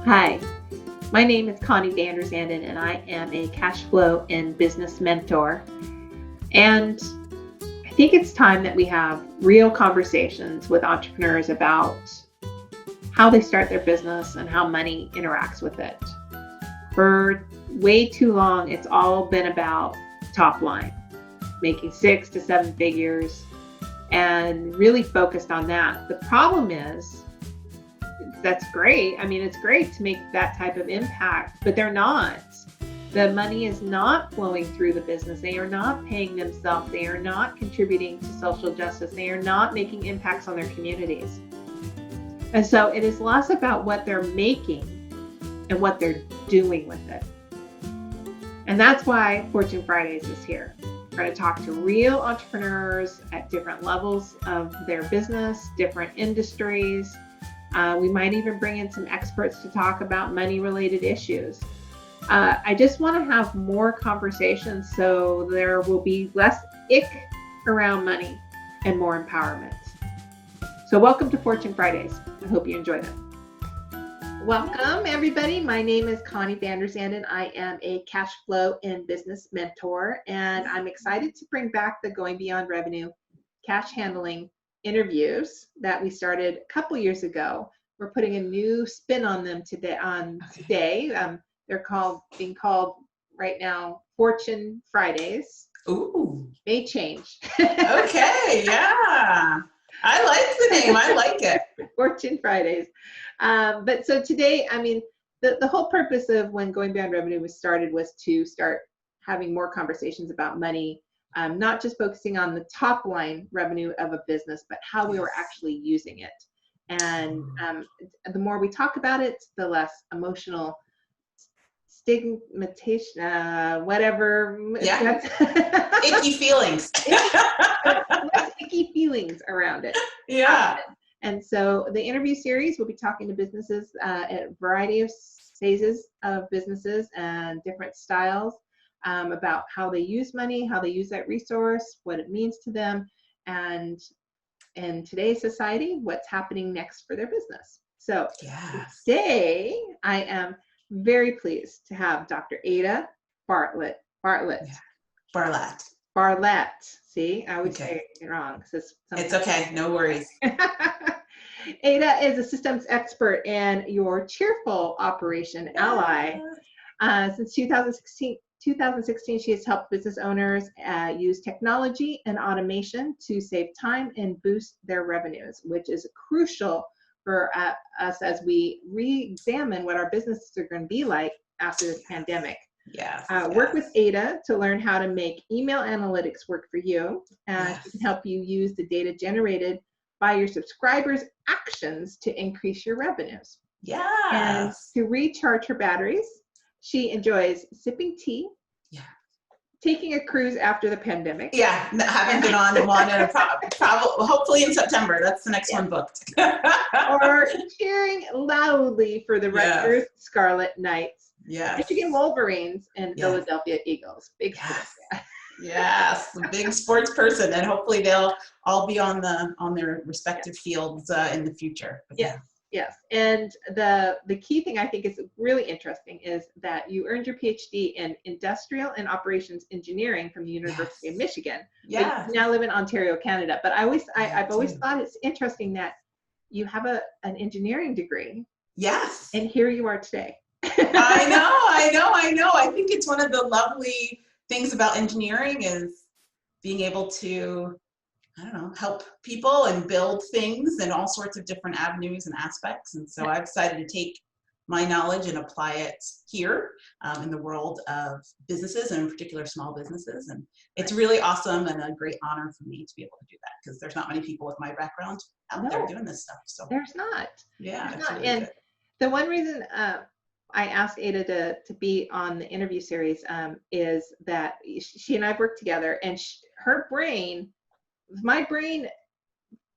Hi, my name is Connie and I am a cash flow and business mentor. And I think it's time that we have real conversations with entrepreneurs about how they start their business and how money interacts with it. For way too long, it's all been about top line, making 6 to 7 figures, and really focused on that. The problem is, that's great. I mean, it's great to make that type of impact, but they're not. The money is not flowing through the business. They are not paying themselves. They are not contributing to social justice. They are not making impacts on their communities. And so it is less about what they're making and what they're doing with it. And that's why Fortune Fridays is here. We're going to talk to real entrepreneurs at different levels of their business, different industries. We might even bring in some experts to talk about money-related issues. I just want to have more conversations so there will be less ick around money and more empowerment. So welcome to Fortune Fridays. I hope you enjoy them. Welcome, everybody. My name is Connie and I am a cash flow and business mentor, and I'm excited to bring back the Going Beyond Revenue cash handling interviews that we started a couple years ago. We're putting a new spin on them today. They're being called right now Fortune Fridays. Ooh. May change. Okay, yeah. I like the name. I like it. Fortune Fridays. But so today, I mean, the whole purpose of when Going Beyond Revenue was started was to start having more conversations about money, not just focusing on the top line revenue of a business, but how we were actually using it. And the more we talk about it, the less emotional stigmatization, whatever. Yeah. Icky feelings. Less icky feelings around it. Yeah. And so the interview series, we'll be talking to businesses at a variety of phases of businesses and different styles about how they use money, how they use that resource, what it means to them, and in today's society, what's happening next for their business. So Today, I am very pleased to have Dr. Ada Barlatt. Barlatt. See, I always say it wrong. It's okay. No worries. Ada is a systems expert and your cheerful operation ally. Since 2016, she has helped business owners use technology and automation to save time and boost their revenues, which is crucial for us as we re-examine what our businesses are going to be like after this pandemic. Work with Ada to learn how to make email analytics work for you. She can help you use the data generated by your subscribers' actions to increase your revenues. And to recharge her batteries, she enjoys sipping tea, taking a cruise after the pandemic. Haven't been on one and hopefully in September. That's the next one booked. Or cheering loudly for the Red Earth Scarlet Knights, Michigan Wolverines, and Philadelphia Eagles. Big big sports person, and hopefully they'll all be on their respective fields in the future. Yes. And the key thing I think is really interesting is that you earned your PhD in Industrial and Operations Engineering from the University of Michigan. You now live in Ontario, Canada. But I've always thought it's interesting that you have an engineering degree. And here you are today. I know. I think it's one of the lovely things about engineering is being able to, help people and build things in all sorts of different avenues and aspects. And so I've decided to take my knowledge and apply it here in the world of businesses, and in particular small businesses. And it's really awesome and a great honor for me to be able to do that, because there's not many people with my background out there doing this stuff. So there's not. It's really and good. The one reason I asked Ada to be on the interview series is that she and I've worked together, and my brain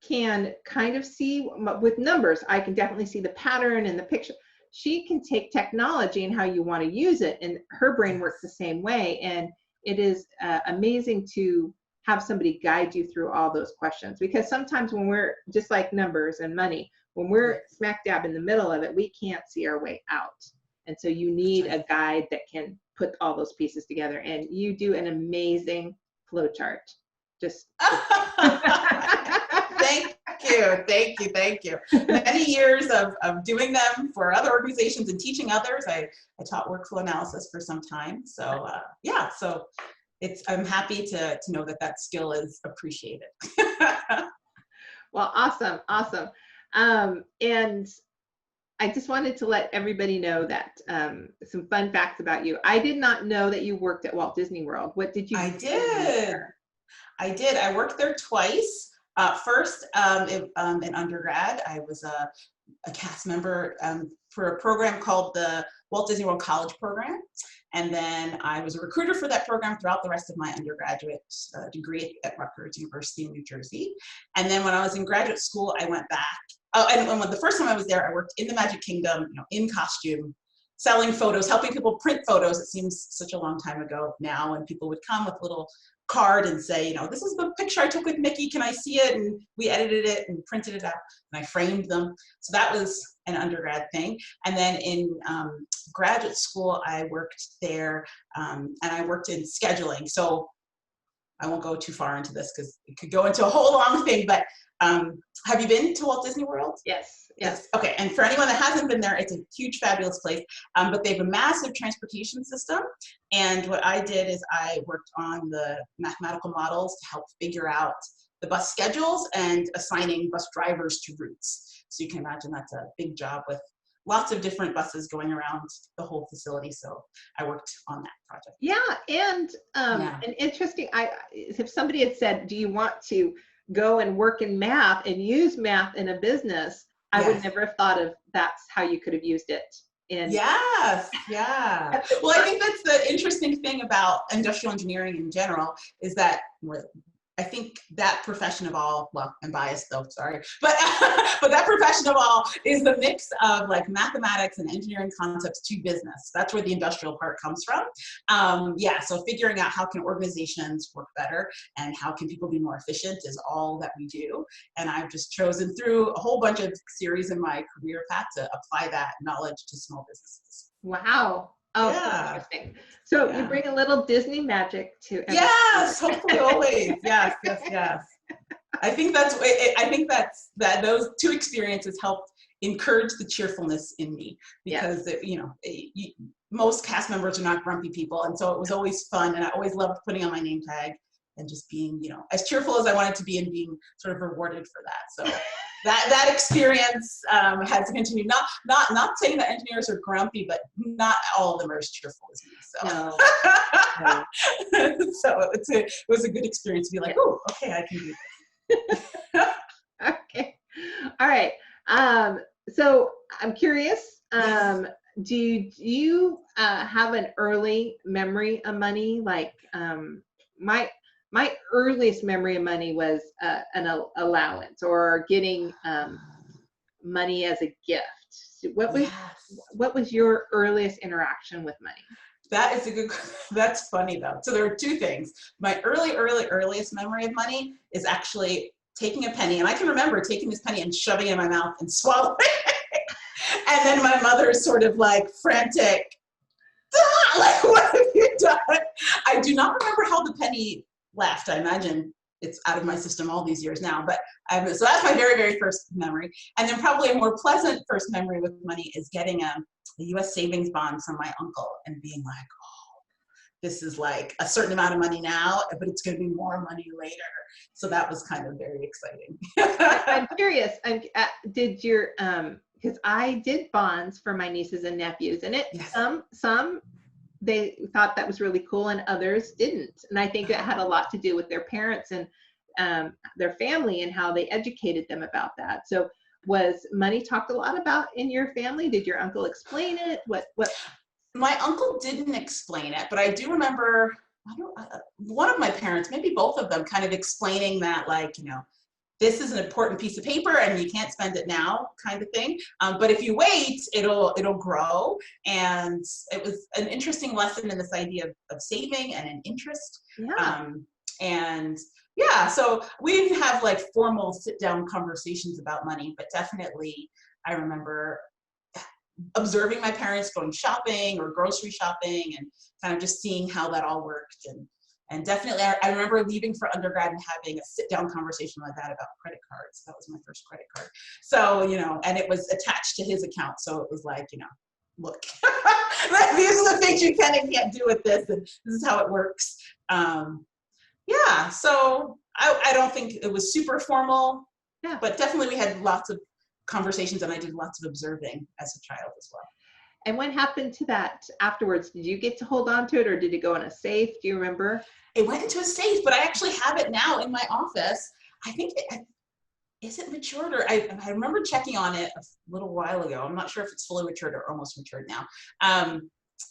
can kind of see with numbers. I can definitely see the pattern and the picture. She can take technology and how you want to use it, and her brain works the same way. And it is amazing to have somebody guide you through all those questions. Because sometimes when we're just like numbers and money, when we're smack dab in the middle of it, we can't see our way out. And so you need a guide that can put all those pieces together. And you do an amazing flow chart. Just Thank you. Many years of doing them for other organizations and teaching others. I taught workflow analysis for some time. So so I'm happy to know that skill is appreciated. Well, awesome. And I just wanted to let everybody know that some fun facts about you. I did not know that you worked at Walt Disney World. What did you do? I did. I worked there twice. First, in undergrad, I was a cast member for a program called the Walt Disney World College Program. And then I was a recruiter for that program throughout the rest of my undergraduate degree at Rutgers University in New Jersey. And then when I was in graduate school, I went back. Oh, and when the first time I was there, I worked in the Magic Kingdom, in costume, selling photos, helping people print photos. It seems such a long time ago now, when people would come with a little card and say, this is the picture I took with Mickey. Can I see it? And we edited it and printed it out, and I framed them. So that was an undergrad thing. And then in graduate school, I worked there, and I worked in scheduling. So I won't go too far into this because it could go into a whole long thing, but have you been to Walt Disney World? Yes. Okay, and for anyone that hasn't been there, it's a huge, fabulous place, but they have a massive transportation system. And what I did is I worked on the mathematical models to help figure out the bus schedules and assigning bus drivers to routes. So you can imagine that's a big job with lots of different buses going around the whole facility. So I worked on that project. Yeah, and an interesting, if somebody had said, do you want to go and work in math and use math in a business, I would never have thought of that's how you could have used it. Yes. Well, I think that's the interesting thing about industrial engineering in general, is that I think that profession of all, well, I'm biased though, sorry, but that profession of all is the mix of like mathematics and engineering concepts to business. That's where the industrial part comes from. So figuring out how can organizations work better and how can people be more efficient is all that we do. And I've just chosen through a whole bunch of series in my career path to apply that knowledge to small businesses. Wow. Oh, so interesting. So you bring a little Disney magic to everything. Yes, hopefully always. Yes. I think that those two experiences helped encourage the cheerfulness in me, because most cast members are not grumpy people, and so it was always fun, and I always loved putting on my name tag and just being as cheerful as I wanted to be and being sort of rewarded for that. So that experience has continued. Not saying that engineers are grumpy, but not all of them are as cheerful as me. So, so it was a good experience to be like, oh, okay, I can do this. Okay, all right. So I'm curious. Do you have an early memory of money? Like my earliest memory of money was an allowance or getting money as a gift. So what was your earliest interaction with money? That's funny though. So there are two things. My earliest memory of money is actually taking a penny, and I can remember taking this penny and shoving it in my mouth and swallowing it. And then my mother is sort of like frantic, like, what have you done? I do not remember how the penny left. I imagine it's out of my system all these years now, but so that's my very, very first memory. And then probably a more pleasant first memory with money is getting a U.S. savings bond from my uncle and being like, oh, this is like a certain amount of money now, but it's going to be more money later. So that was kind of very exciting. I'm curious, did your, because I did bonds for my nieces and nephews, and some they thought that was really cool and others didn't. And I think it had a lot to do with their parents and their family and how they educated them about that. So was money talked a lot about in your family? Did your uncle explain it? What? My uncle didn't explain it, but I do remember one of my parents, maybe both of them, kind of explaining that, like, this is an important piece of paper and you can't spend it now, kind of thing. But if you wait, it'll grow. And it was an interesting lesson in this idea of saving and an interest. Yeah. And yeah, so we didn't have like formal sit down conversations about money, but definitely I remember observing my parents going shopping or grocery shopping and kind of just seeing how that all worked. And definitely, I remember leaving for undergrad and having a sit-down conversation like that about credit cards. That was my first credit card. So, and it was attached to his account. So it was like, look, these are the things you can and can't do with this, and this is how it works. Yeah, so I don't think it was super formal, but definitely we had lots of conversations, and I did lots of observing as a child as well. And what happened to that afterwards? Did you get to hold on to it, or did it go in a safe? Do you remember? It went into a safe, but I actually have it now in my office. I think is it matured, or I remember checking on it a little while ago. I'm not sure if it's fully matured or almost matured now.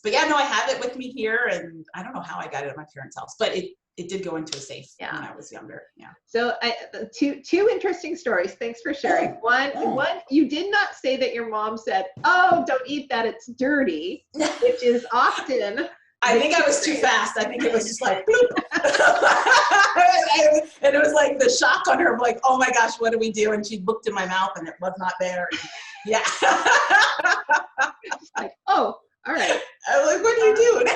But yeah, no, I have it with me here, and I don't know how I got it at my parents' house, but it did go into a safe when I was younger. Yeah. So two interesting stories. Thanks for sharing. One, you did not say that your mom said, "Oh, don't eat that, it's dirty," which is often. I think I was too fast. I think it was just like, bloop. And it was like the shock on her, like, oh my gosh, what do we do? And she looked in my mouth and it was not there. Yeah. Like, oh, all right. I was like, what are you doing?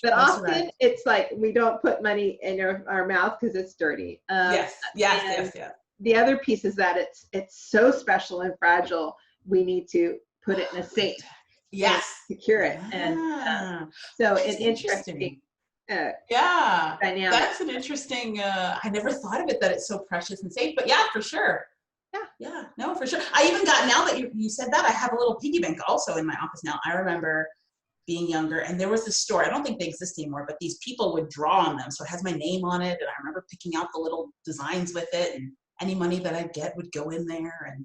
But often it's like, we don't put money in our mouth because it's dirty. Yes. The other piece is that it's so special and fragile. We need to put it in a safe. Yes. Secure it. And so it's interesting. Dynamic. That's an interesting, I never thought of it that it's so precious and safe, but yeah, for sure. Yeah, no, for sure. I even got, now that you said that, I have a little piggy bank also in my office now. I remember being younger, and there was this store, I don't think they exist anymore, but these people would draw on them. So it has my name on it, and I remember picking out the little designs with it, and any money that I'd get would go in there. And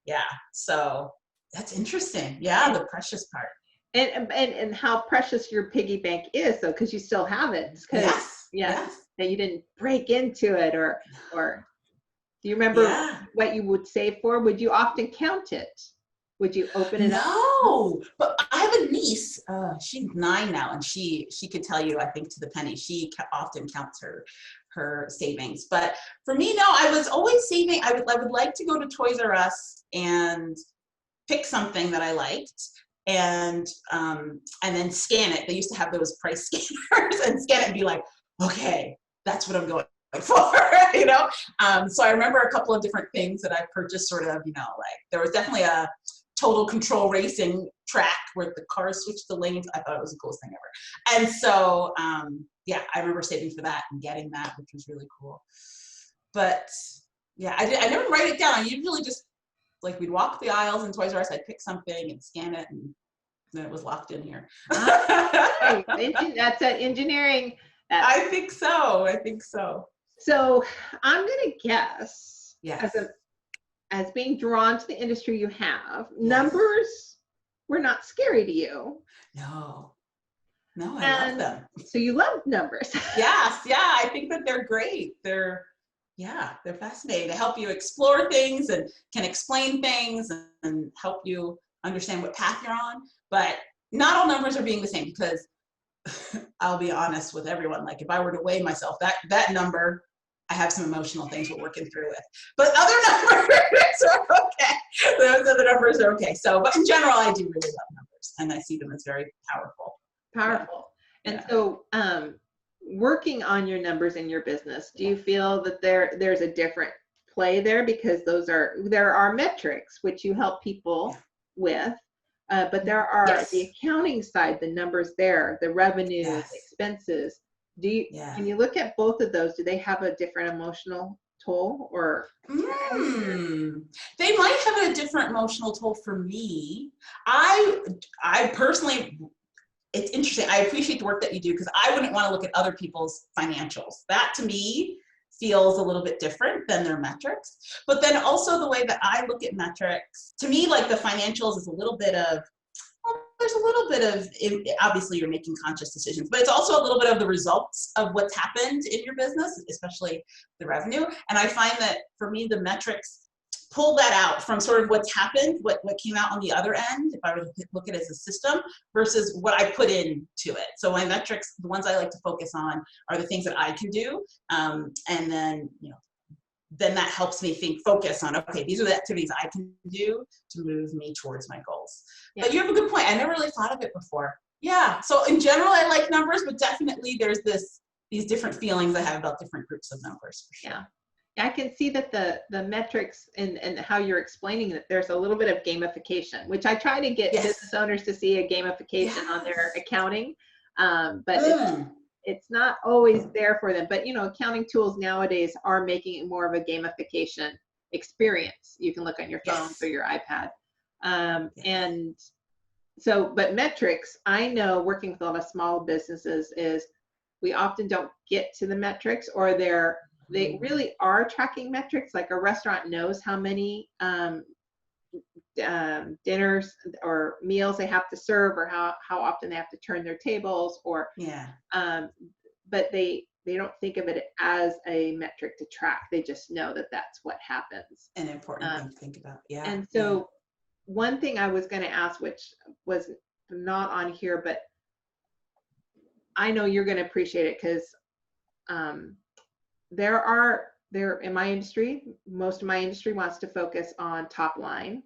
yeah, so that's interesting. Yeah, the precious part. And how precious your piggy bank is, though, because you still have it. Yes. That you didn't break into it, or do you remember what you would save for? Would you often count it? Would you open it up? No, but I have a niece. She's 9 now, and she could tell you, I think, to the penny. She often counts her savings. But for me, no, I was always saving. I would like to go to Toys R Us and pick something that I liked, and then scan it. They used to have those price scanners, and scan it and be like, okay, that's what I'm going for, So I remember a couple of different things that I purchased, sort of, like there was definitely a total control racing track where the cars switched the lanes. I thought it was the coolest thing ever. And so, I remember saving for that and getting that, which was really cool. But yeah, I never write it down. I usually just, like, we'd walk the aisles in Toys R Us, I'd pick something and scan it, and then it was locked in here. That's that engineering. I think so. So I'm going to guess, as being drawn to the industry you have, numbers were not scary to you. No, I love them. So you love numbers. Yes, I think that they're great. They're fascinating. They help you explore things and can explain things and help you understand what path you're on. But not all numbers are being the same, because I'll be honest with everyone. Like, if I were to weigh myself, that number, I have some emotional things we're working through with. But other numbers are okay. Those other numbers are okay. So, but in general, I do really love numbers, and I see them as very powerful. And so, working on your numbers in your business, do you feel that there's a different play there, because there are metrics which you help people with, but there are the accounting side, the numbers there, the revenue, the expenses. Can you look at both of those? Do they have a different emotional toll, or? They might have a different emotional toll for me. I personally, it's interesting. I appreciate the work that you do, because I wouldn't want to look at other people's financials. That, to me, feels a little bit different than their metrics. But then also the way that I look at metrics, to me, like, the financials is a little bit of, there's a little bit of, obviously you're making conscious decisions, but it's also a little bit of the results of what's happened in your business, especially the revenue. And I find that for me, the metrics pull that out from sort of what's happened, what came out on the other end, if I were to look at it as a system, versus what I put into it. So my metrics, the ones I like to focus on, are the things that I can do, and then then that helps me focus on, okay, these are the activities I can do to move me towards my goals. Yeah. But you have a good point. I never really thought of it before. Yeah. So in general, I like numbers, but definitely there's these different feelings I have about different groups of numbers, for sure. Yeah. I can see that the metrics and how you're explaining that there's a little bit of gamification, which I try to get business owners to see a gamification on their accounting, but it's not always there for them. But accounting tools nowadays are making it more of a gamification experience. You can look on your phone or your iPad, and so. But metrics, I know, working with a lot of small businesses, is we often don't get to the metrics, or they really are tracking metrics. Like a restaurant knows how many dinners or meals they have to serve, or how often they have to turn their tables, or but they don't think of it as a metric to track. They just know that that's what happens. An important thing to think about. Yeah. And so one thing I was going to ask, which was not on here, but I know you're going to appreciate it, because there in my industry, most of my industry wants to focus on top line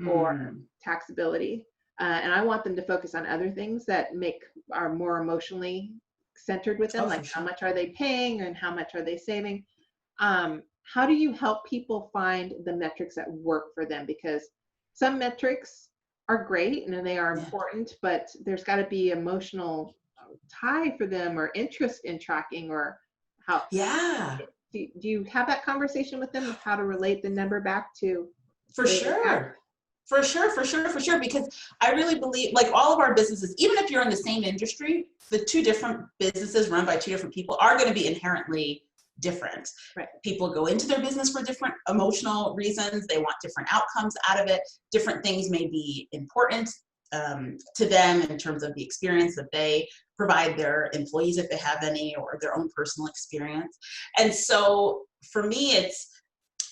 or taxability, and I want them to focus on other things that are more emotionally centered with them, like how much are they paying and how much are they saving. How do you help people find the metrics that work for them? Because some metrics are great and they are important, but there's got to be emotional tie for them, or interest in tracking, or how. Do you have that conversation with them of how to relate the number back to? For sure, because I really believe, like, all of our businesses, even if you're in the same industry, the two different businesses run by two different people are going to be inherently different. Right. People go into their business for different emotional reasons. They want different outcomes out of it. Different things may be important to them in terms of the experience that they provide their employees, if they have any, or their own personal experience. And so for me, it's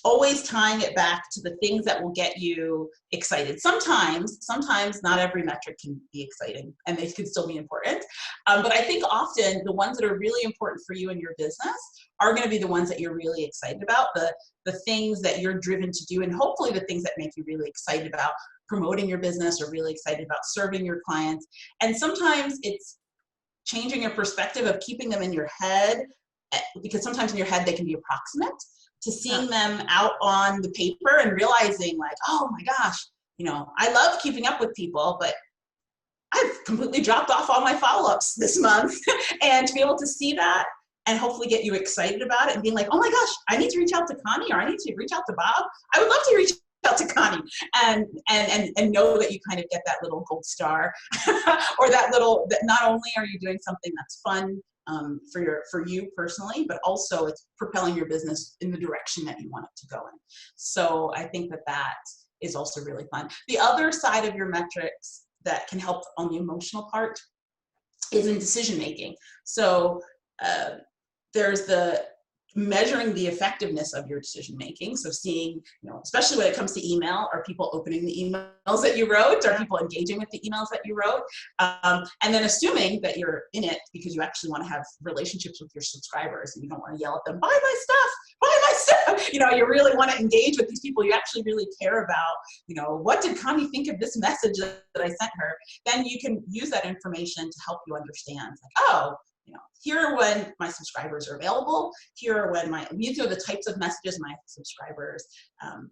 always tying it back to the things that will get you excited. Sometimes not every metric can be exciting, and they can still be important. But I think often the ones that are really important for you in your business are going to be the ones that you're really excited about, the things that you're driven to do, and hopefully the things that make you really excited about promoting your business, or really excited about serving your clients. And sometimes it's changing your perspective of keeping them in your head, because sometimes in your head they can be approximate, to seeing them out on the paper and realizing, like, oh my gosh, I love keeping up with people, but I've completely dropped off all my follow-ups this month. And to be able to see that and hopefully get you excited about it and being like, oh my gosh, I need to reach out to Connie, or I need to reach out to Bob. I would love to reach out to Connie, and know that you kind of get that little gold star, or that not only are you doing something that's fun for you personally, but also it's propelling your business in the direction that you want it to go in. So I think that is also really fun. The other side of your metrics that can help on the emotional part is in decision making. So there's the measuring the effectiveness of your decision making. So seeing, especially when it comes to email, are people opening the emails that you wrote? Are people engaging with the emails that you wrote? And then assuming that you're in it because you actually want to have relationships with your subscribers, and you don't want to yell at them, buy my stuff, buy my stuff. You really want to engage with these people. You actually really care about, what did Connie think of this message that I sent her? Then you can use that information to help you understand, like, oh, here are when my subscribers are available. Here are when these are the types of messages my subscribers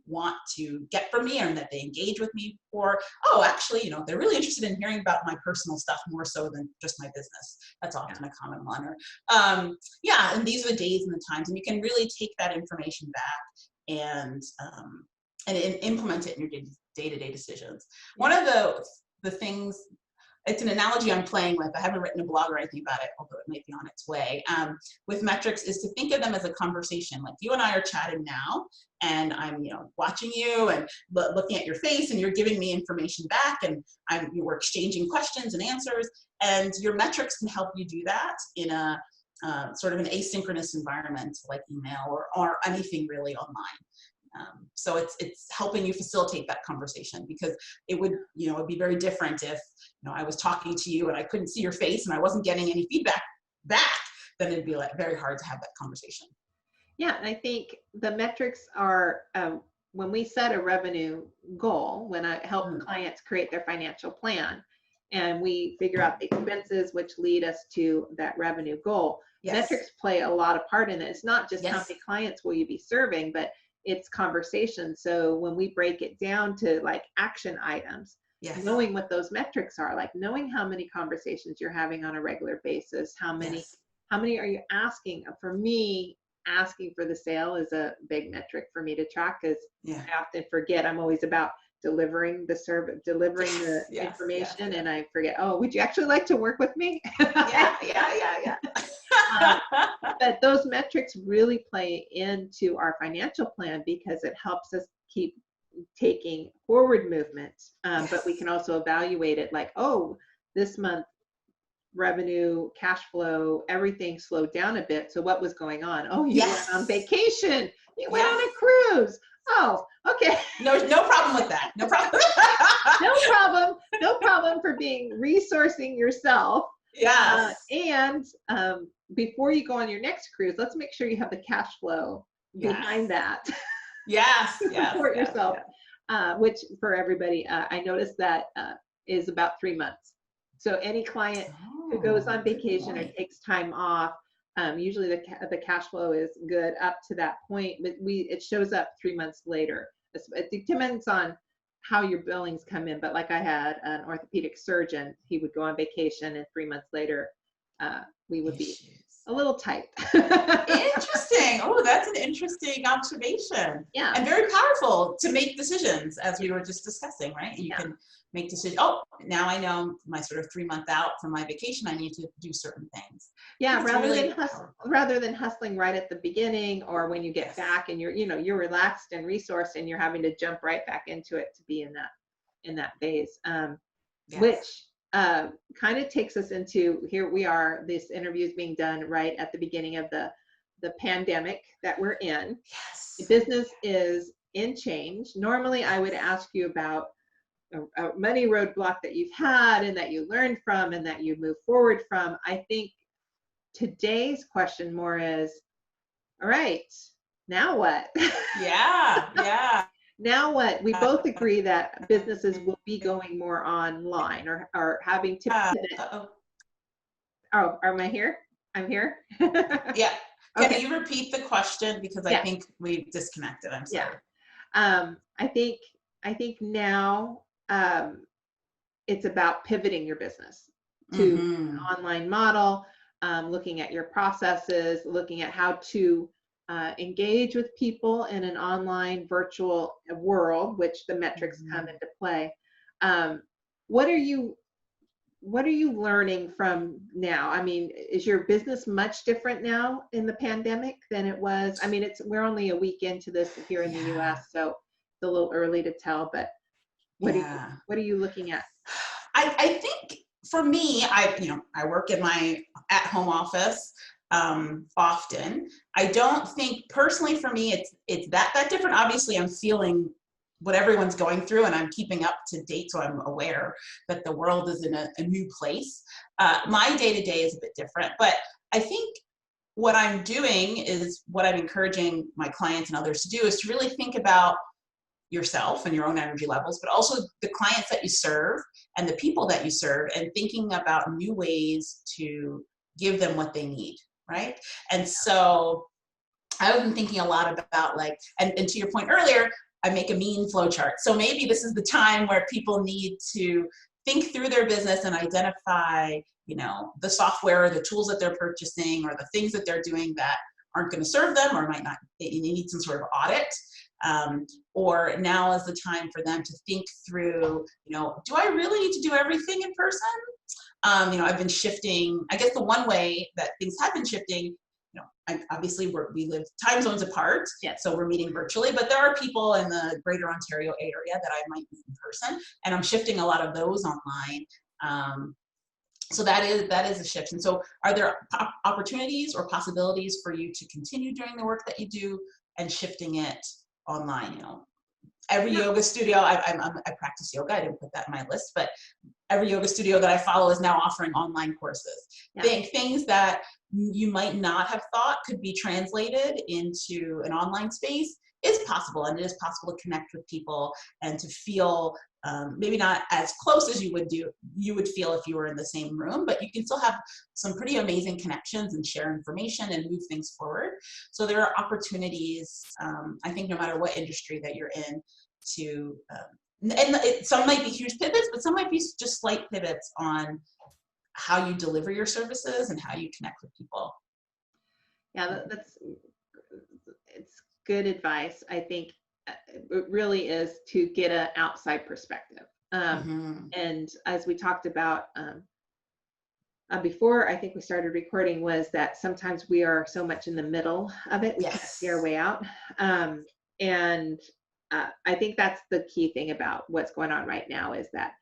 want to get from me, and that they engage with me for. Oh, actually, they're really interested in hearing about my personal stuff more so than just my business. That's often a common one. Or, and these are the days and the times, and you can really take that information back and implement it in your day-to-day decisions. One of the things, it's an analogy I'm playing with. I haven't written a blog or anything about it, although it might be on its way. With metrics, is to think of them as a conversation. Like, you and I are chatting now, and I'm, watching you and looking at your face, and you're giving me information back, and we're exchanging questions and answers. And your metrics can help you do that in a sort of an asynchronous environment, like email or anything really online. So it's helping you facilitate that conversation, because it would, it'd be very different if, I was talking to you and I couldn't see your face and I wasn't getting any feedback back, then it'd be like very hard to have that conversation. Yeah, and I think the metrics are, when we set a revenue goal, when I help clients create their financial plan, and we figure out the expenses which lead us to that revenue goal, metrics play a lot of part in it. It's not just how many clients will you be serving, but it's conversation. So when we break it down to like action items, knowing what those metrics are, like knowing how many conversations you're having on a regular basis, how many are you asking? For me, asking for the sale is a big metric for me to track, because I often forget. I'm always about delivering the service, delivering the information, and I forget, oh, would you actually like to work with me? Yeah. But those metrics really play into our financial plan, because it helps us keep taking forward movement. But we can also evaluate it like, oh, this month revenue, cash flow, everything slowed down a bit. So what was going on? Oh, you went on vacation. You went on a cruise. Oh, okay. No problem with that. No problem. No problem for resourcing yourself. Yes. And before you go on your next cruise, let's make sure you have the cash flow behind that. Yes. Support yourself. Which for everybody, I noticed that is about 3 months. So any client who goes on vacation or takes time off, usually the cash flow is good up to that point, but it shows up 3 months later. It depends on how your billings come in, but like I had an orthopedic surgeon, he would go on vacation, and 3 months later, we would be a little tight. Interesting. Oh, that's an interesting observation. Yeah. And very powerful to make decisions, as we were just discussing, right? You can make decisions. Oh, now I know my sort of 3 month out from my vacation, I need to do certain things. Yeah, rather than hustling right at the beginning, or when you get back and you're relaxed and resourced, and you're having to jump right back into it to be in that phase. Which kind of takes us into, here we are, this interview is being done right at the beginning of the pandemic that we're in. The business is in change. Normally I would ask you about a money roadblock that you've had and that you learned from and that you move forward from. I think today's question more is, all right, now what? Yeah. Now what? We both agree that businesses will be going more online, or having to pivot. Oh, am I here? I'm here? Yeah. Can you repeat the question? Because I think we disconnected. I'm sorry. I think now it's about pivoting your business to an online model, looking at your processes, looking at how to engage with people in an online virtual world, which the metrics come into play. What are you learning from now? I mean, is your business much different now in the pandemic than it was? I mean, we're only a week into this here in the US, so it's a little early to tell, but what are you looking at? I think for me, I work in my at-home office often. I don't think personally for me it's that different. Obviously, I'm feeling what everyone's going through, and I'm keeping up to date, so I'm aware that the world is in a new place. My day-to-day is a bit different, but I think what I'm doing is what I'm encouraging my clients and others to do is to really think about yourself and your own energy levels, but also the clients that you serve and the people that you serve, and thinking about new ways to give them what they need, right? And so I've been thinking a lot about and to your point earlier, I make a mean flow chart. So maybe this is the time where people need to think through their business and identify, the software or the tools that they're purchasing or the things that they're doing that aren't going to serve them or might not, they need some sort of audit. Or now is the time for them to think through, do I really need to do everything in person? I've been shifting. I guess the one way that things have been shifting, obviously we live time zones apart, so we're meeting virtually, but there are people in the greater Ontario area that I might meet in person, and I'm shifting a lot of those online. So that is a shift. And so are there opportunities or possibilities for you to continue doing the work that you do and shifting it online. Every yoga studio, I practice yoga. I didn't put that in my list, but every yoga studio that I follow is now offering online courses. Things that you might not have thought could be translated into an online space is possible, and it is possible to connect with people and to feel maybe not as close as you would feel if you were in the same room, but you can still have some pretty amazing connections and share information and move things forward. So there are opportunities, I think, no matter what industry that you're in, to some might be huge pivots, but some might be just slight pivots on how you deliver your services and how you connect with people. Yeah, it's good advice. I think it really is to get an outside perspective. And as we talked about before, I think we started recording, was that sometimes we are so much in the middle of it, we can't see our way out. And I think that's the key thing about what's going on right now, is that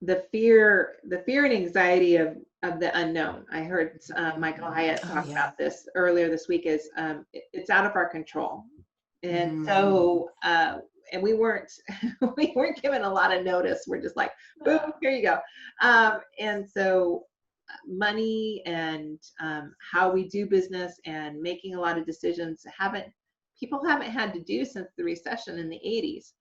the fear and anxiety of the unknown. I heard Michael Hyatt talk about this earlier this week, is it's out of our control. And so, and we weren't given a lot of notice. We're just like, boom, here you go. And so money and how we do business and making a lot of decisions people haven't had to do since the recession in the 80s.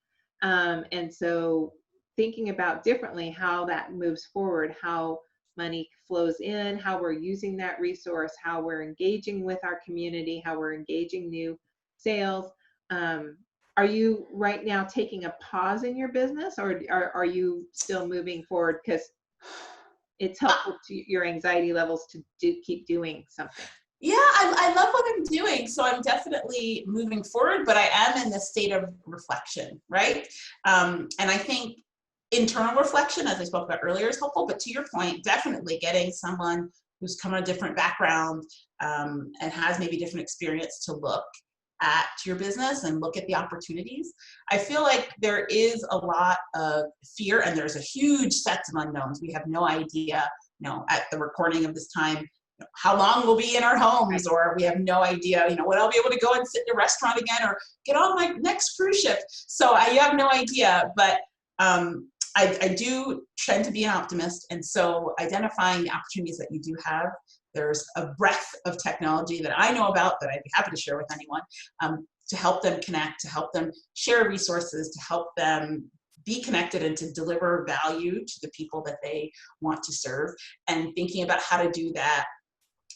And so thinking about differently how that moves forward, how money flows in, how we're using that resource, how we're engaging with our community, how we're engaging new sales. Are you right now taking a pause in your business, or are you still moving forward because it's helpful to your anxiety levels to keep doing something? Yeah, I love what I'm doing. So I'm definitely moving forward, but I am in this state of reflection, right? And I think internal reflection, as I spoke about earlier, is helpful. But to your point, definitely getting someone who's come from a different background and has maybe different experience to look at your business and look at the opportunities. I feel like there is a lot of fear, and there's a huge set of unknowns. We have no idea, at the recording of this time, how long we'll be in our homes, or we have no idea, when I'll be able to go and sit in a restaurant again or get on my next cruise ship. So you have no idea, but I do tend to be an optimist. And so identifying the opportunities that you do have, there's a breadth of technology that I know about that I'd be happy to share with anyone, to help them connect, to help them share resources, to help them be connected and to deliver value to the people that they want to serve, and thinking about how to do that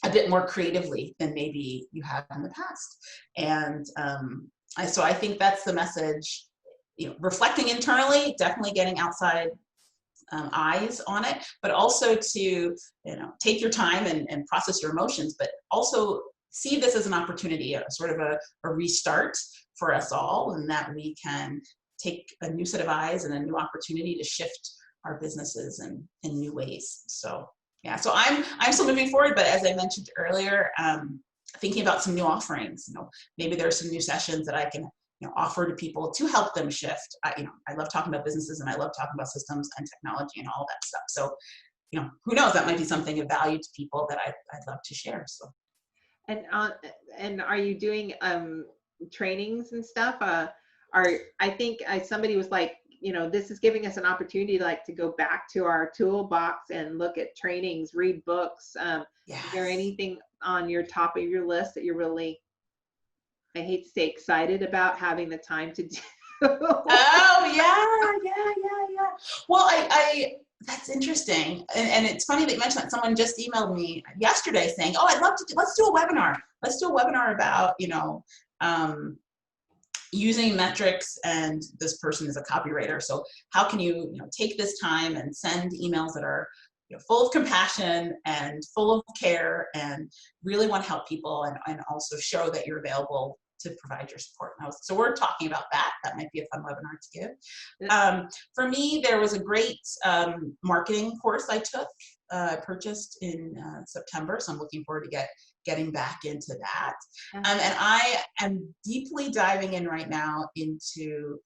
a bit more creatively than maybe you have in the past. And so I think that's the message, reflecting internally, definitely getting outside eyes on it, but also to, take your time and process your emotions, but also see this as an opportunity, a sort of a restart for us all, and that we can take a new set of eyes and a new opportunity to shift our businesses in new ways. So yeah, so I'm still moving forward, but as I mentioned earlier, thinking about some new offerings. Maybe there are some new sessions that I can offer to people to help them shift. I love talking about businesses, and I love talking about systems and technology and all that stuff. So who knows, that might be something of value to people that I'd love to share. So. And are you doing trainings and stuff? I think somebody was like, this is giving us an opportunity to go back to our toolbox and look at trainings, read books. Is there anything on your top of your list that you're really, I hate to say, excited about having the time to do? Oh yeah. Well, I that's interesting, and it's funny that you mentioned that. Someone just emailed me yesterday saying, "Oh, I'd love to. Let's do a webinar. Let's do a webinar about using metrics." And this person is a copywriter, so how can you take this time and send emails that are full of compassion and full of care and really want to help people, and also show that you're available to provide your support. So we're talking about that. That might be a fun webinar to give. For me, there was a great marketing course I took, purchased in September. So I'm looking forward to getting back into that. And I am deeply diving in right now into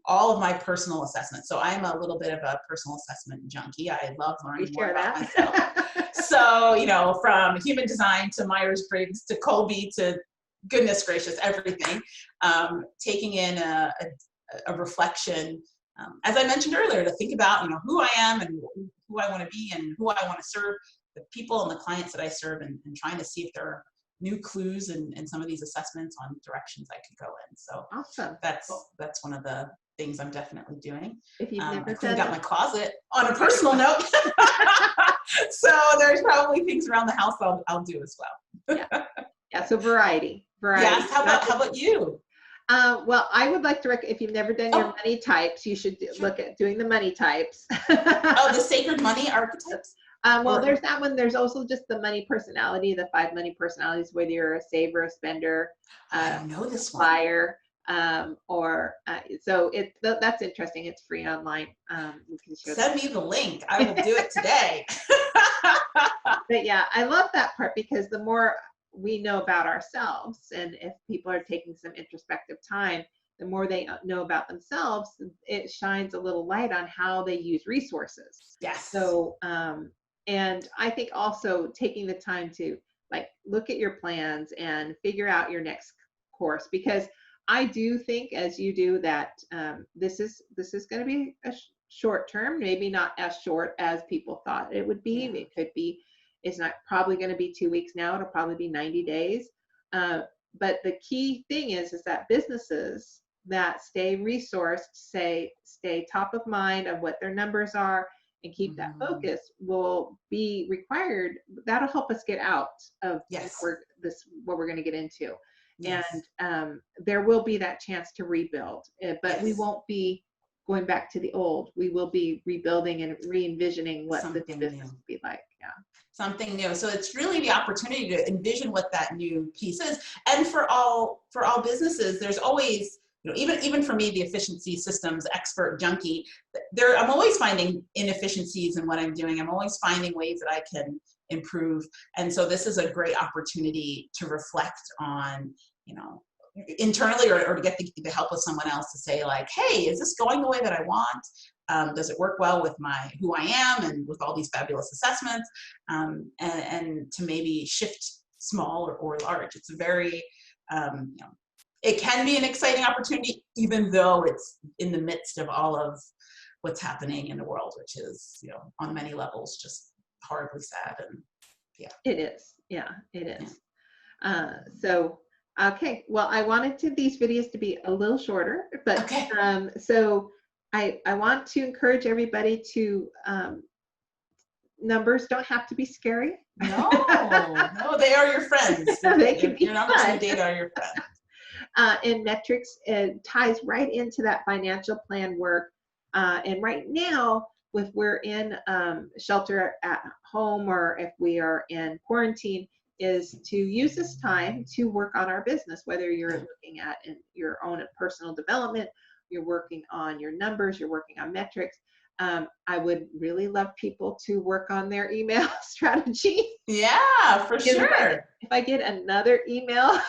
all of my personal assessments. So I'm a little bit of a personal assessment junkie. I love learning more about myself. So, from human design to Myers-Briggs to Colby to goodness gracious, everything. Taking in a reflection, as I mentioned earlier, to think about, who I am and who I want to be and who I want to serve, the people and the clients that I serve, and trying to see if there are new clues in some of these assessments on directions I could go in. So Awesome. that's one of the things I'm definitely doing. If you've never I cleaned out done my closet on a personal note. So there's probably things around the house I'll do as well. Yeah, so variety. Yes. How about you? Well, I would like to if you've never done your money types, you should look at doing the money types. Oh, the sacred money archetypes? Well, there's that one. There's also just the money personality, the 5 money personalities, whether you're a saver, a spender, I don't know this one. buyer, so that's interesting. It's free online. You can send me the link. I will do it today. But yeah, I love that part, because the more we know about ourselves, and if people are taking some introspective time, the more they know about themselves, it shines a little light on how they use resources. Yes. So, and I think also taking the time to look at your plans and figure out your next course, because I do think, as you do, that this is going to be a short term, maybe not as short as people thought it would be. Yeah. It could be. It's not probably going to be 2 weeks now. It'll probably be 90 days. But the key thing is that businesses that stay resourced, stay top of mind of what their numbers are, and keep that focus will be required. That'll help us get out of what we're going to get into. Yes. And there will be that chance to rebuild, but we won't be going back to the old. We will be rebuilding and re-envisioning what the business will be like. Yeah. Something new. So it's really the opportunity to envision what that new piece is. And for all businesses, there's always, even for me, the efficiency systems expert junkie, I'm always finding inefficiencies in what I'm doing. I'm always finding ways that I can improve. And so this is a great opportunity to reflect on, internally, or to get the help of someone else to say, like, hey, is this going the way that I want? Does it work well with who I am and with all these fabulous assessments? And to maybe shift small or large. It's a very, it can be an exciting opportunity, even though it's in the midst of all of what's happening in the world, which is, on many levels, just horribly sad. And yeah. It is. Yeah, it is. Yeah. So, okay. Well, I wanted these videos to be a little shorter, but okay. So I want to encourage everybody to, numbers don't have to be scary. No, they are your friends. They can be your numbers and data are your friends. And metrics ties right into that financial plan work. And right now, if we're in shelter at home, or if we are in quarantine, is to use this time to work on our business, whether you're looking at your own personal development, you're working on your numbers, you're working on metrics. I would really love people to work on their email strategy. Yeah, for sure. If I get another email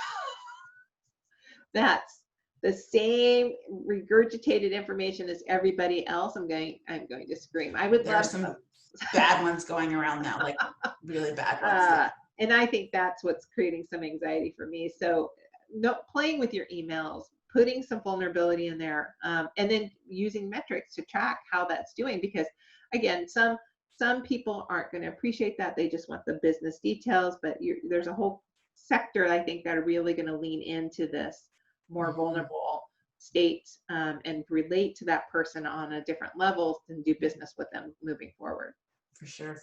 that's the same regurgitated information as everybody else, I'm going to scream. I would love some bad ones going around now, like really bad ones. And I think that's what's creating some anxiety for me. So playing with your emails, putting some vulnerability in there, and then using metrics to track how that's doing. Because again, some people aren't going to appreciate that. They just want the business details, but there's a whole sector, I think, that are really going to lean into this more vulnerable state, and relate to that person on a different level and do business with them moving forward. For sure.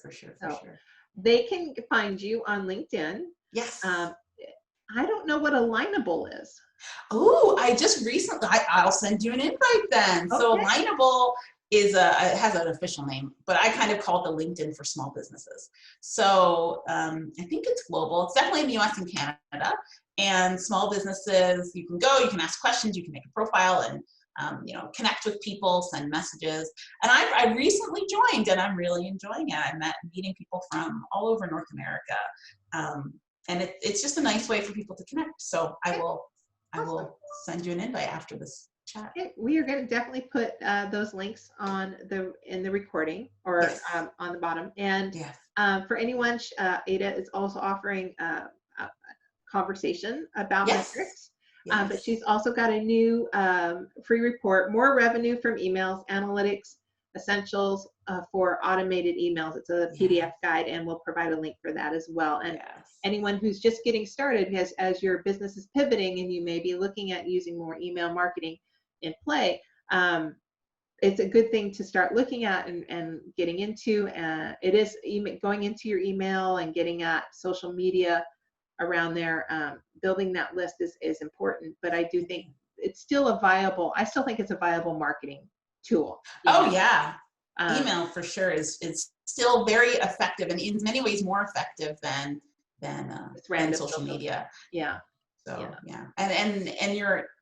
They can find you on LinkedIn. Yes. I don't know what Alignable is. Oh, I just recently, I'll send you an invite then. Okay. So Alignable it has an official name, but I kind of call it the LinkedIn for small businesses. So I think it's global. It's definitely in the US and Canada. And small businesses, you can go, you can ask questions, you can make a profile and connect with people, send messages. And I recently joined, and I'm really enjoying it. I'm meeting people from all over North America. And it's just a nice way for people to connect. So I will send you an invite after this chat. Okay. We are going to definitely put those links in the recording, or yes, on the bottom. And yes, for anyone, Ada is also offering conversation about Yes. metrics. Yes. But she's also got a new free report, More Revenue from Emails, Analytics Essentials for Automated Emails. It's a PDF guide, and we'll provide a link for that as well. And anyone who's just getting started, as your business is pivoting and you may be looking at using more email marketing in play, it's a good thing to start looking at and getting into. It is going into your email and getting at social media around there. Building that list is important, but I do think it's still I still think it's a viable marketing tool. Oh yeah. Email for sure is still very effective, and in many ways more effective than social media. Yeah. So and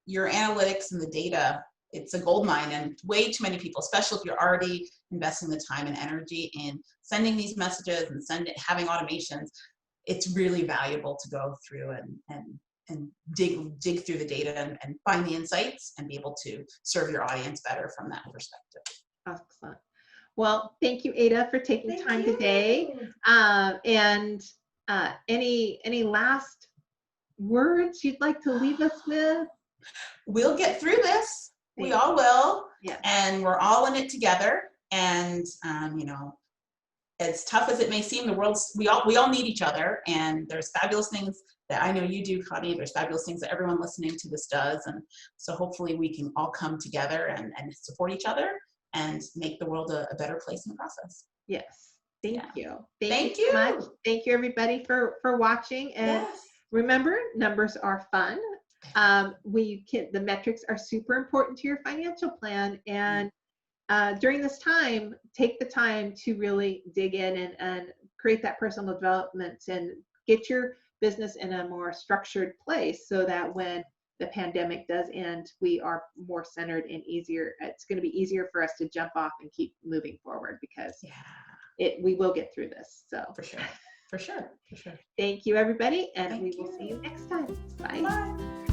your analytics and the data, it's a gold mine, and way too many people, especially if you're already investing the time and energy in sending these messages and having automations, it's really valuable to go through and dig through the data and find the insights and be able to serve your audience better from that perspective. Excellent. Well, thank you, Ada, for taking time today. And any last words you'd like to leave us with? We'll get through this. We all will. Yeah. And we're all in it together. And as tough as it may seem, we all need each other. And there's fabulous things that I know you do, Connie. There's fabulous things that everyone listening to this does. And so hopefully we can all come together and support each other and make the world a better place in the process. Yes. Thank you. Thank you you so much. Thank you, everybody, for watching. And remember, numbers are fun. The metrics are super important to your financial plan. And during this time, take the time to really dig in and create that personal development and get your business in a more structured place, so that when the pandemic does end, we are more centered and easier. It's going to be easier for us to jump off and keep moving forward, because we will get through this. So for sure. Thank you, everybody, and we will see you next time. Bye. Bye.